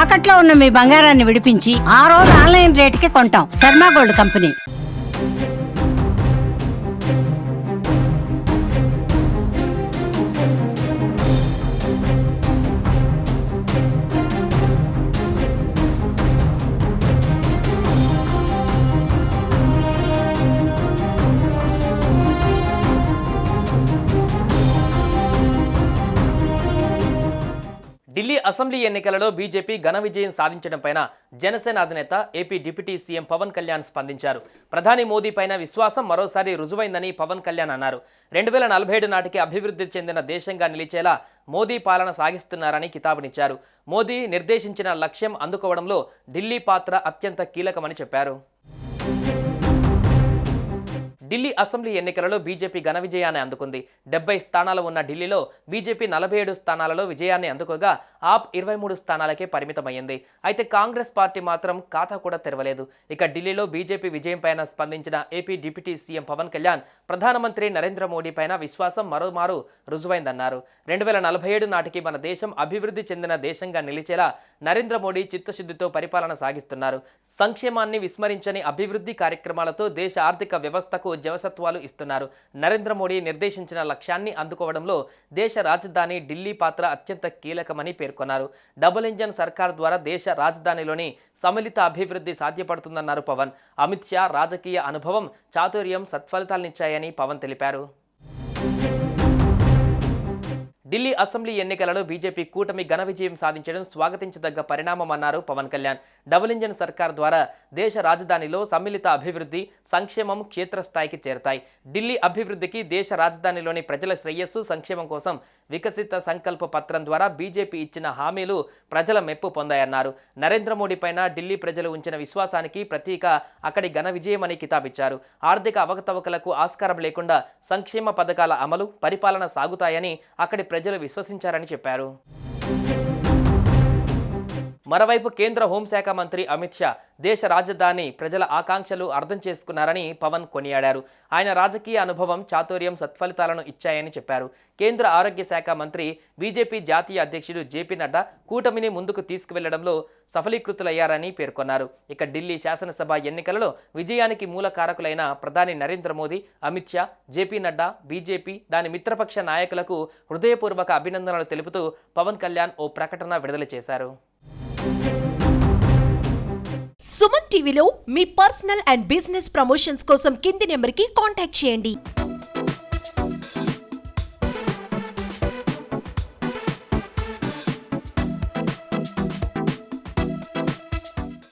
తాకట్లో ఉన్న మీ బంగారాన్ని విడిపించి ఆ రోజు ఆన్లైన్ రేటుకి కొంటాం. Sharma gold company. Delhi assembly ఎన్నికలలో బీజేపీ ఘన విజయం సాధించడంపైన జనసేన అధినేత AP deputy CM Pawan Kalyan స్పందించారు. ప్రధాని మోదీ పైన విశ్వాసం మరోసారి రుజువైందని పవన్ కళ్యాణ్ అన్నారు. 2047 నాటికి అభివృద్ధి చెందిన దేశంగా నిలిచేలా మోదీ పాలన సాగిస్తున్నారని కితాబునిచ్చారు. మోదీ నిర్దేశించిన లక్ష్యం అందుకోవడంలో ఢిల్లీ పాత్ర అత్యంత కీలకమని చెప్పారు. ఢిల్లీ అసెంబ్లీ ఎన్నికలలో బీజేపీ ఘన విజయాన్ని అందుకుంది. 70 స్థానాలు ఉన్న ఢిల్లీలో బీజేపీ 47 స్థానాలలో విజయాన్ని అందుకోగా ఆప్ 23 స్థానాలకే పరిమితమైంది. అయితే కాంగ్రెస్ పార్టీ మాత్రం ఖాతా కూడా తెరవలేదు. ఇక ఢిల్లీలో బీజేపీ విజయం పైన స్పందించిన AP deputy CM Pawan Kalyan ప్రధానమంత్రి నరేంద్ర మోడీ పైన విశ్వాసం మరోమారు రుజువైందన్నారు. 2047 నాటికి మన దేశం అభివృద్ధి చెందిన దేశంగా నిలిచేలా నరేంద్ర మోడీ చిత్తశుద్ధితో పరిపాలన సాగిస్తున్నారు. సంక్షేమాన్ని విస్మరించని అభివృద్ధి కార్యక్రమాలతో దేశ ఆర్థిక వ్యవస్థకు జవసత్వాలు ఇస్తున్నారు. నరేంద్ర మోడీ నిర్దేశించిన లక్ష్యాన్ని అందుకోవడంలో దేశ రాజధాని ఢిల్లీ పాత్ర అత్యంత కీలకమని పేర్కొన్నారు. డబుల్ ఇంజన్ సర్కార్ ద్వారా దేశ రాజధానిలోని సమ్మిళిత అభివృద్ధి సాధ్యపడుతుందన్నారు పవన్. అమిత్ షా రాజకీయ అనుభవం, చాతుర్యం సత్ఫలితాలనిచ్చాయని పవన్ తెలిపారు. ఢిల్లీ అసెంబ్లీ ఎన్నికలలో బీజేపీ కూటమి ఘన విజయం సాధించడం స్వాగతించదగ్గ పరిణామమన్నారు పవన్ కళ్యాణ్. డబుల్ ఇంజన్ సర్కార్ ద్వారా దేశ రాజధానిలో సమ్మిళిత అభివృద్ధి, సంక్షేమం క్షేత్రస్థాయికి చేరతాయి. ఢిల్లీ అభివృద్ధికి దేశ రాజధానిలోని ప్రజల శ్రేయస్సు, సంక్షేమం కోసం వికసిత సంకల్ప పత్రం ద్వారా బీజేపీ ఇచ్చిన హామీలు ప్రజల మెప్పు పొందాయన్నారు. నరేంద్ర మోడీ పైన ఢిల్లీ ప్రజలు ఉంచిన విశ్వాసానికి ప్రతీక అక్కడి ఘన విజయమని కితాబిచ్చారు. ఆర్థిక అవకతవకలకు ఆస్కారం లేకుండా సంక్షేమ పథకాల అమలు, పరిపాలన సాగుతాయని అక్కడి ప్రజలు విశ్వసించారని చెప్పారు. మరోవైపు కేంద్ర హోంశాఖ మంత్రి అమిత్ షా దేశ రాజధాని ప్రజల ఆకాంక్షలు అర్థం చేసుకున్నారని పవన్ కొనియాడారు. ఆయన రాజకీయ అనుభవం, చాతుర్యం సత్ఫలితాలను ఇచ్చాయని చెప్పారు. కేంద్ర ఆరోగ్య శాఖ మంత్రి, బీజేపీ జాతీయ అధ్యక్షుడు జేపీ నడ్డా కూటమిని ముందుకు తీసుకువెళ్లడంలో సఫలీకృతులయ్యారని పేర్కొన్నారు. ఇక ఢిల్లీ శాసనసభ ఎన్నికలలో విజయానికి మూల కారకులైన ప్రధాని నరేంద్ర మోదీ, అమిత్ షా, జేపీ నడ్డా, బీజేపీ, దాని మిత్రపక్ష నాయకులకు హృదయపూర్వక అభినందనలు తెలుపుతూ పవన్ కళ్యాణ్ ఓ ప్రకటన విడుదల చేశారు. సుమన్ టీవీలో మీ పర్సనల్ అండ్ బిజినెస్ ప్రమోషన్స్ కోసం కింది నెంబర్కి కాంటాక్ట్ చేయండి.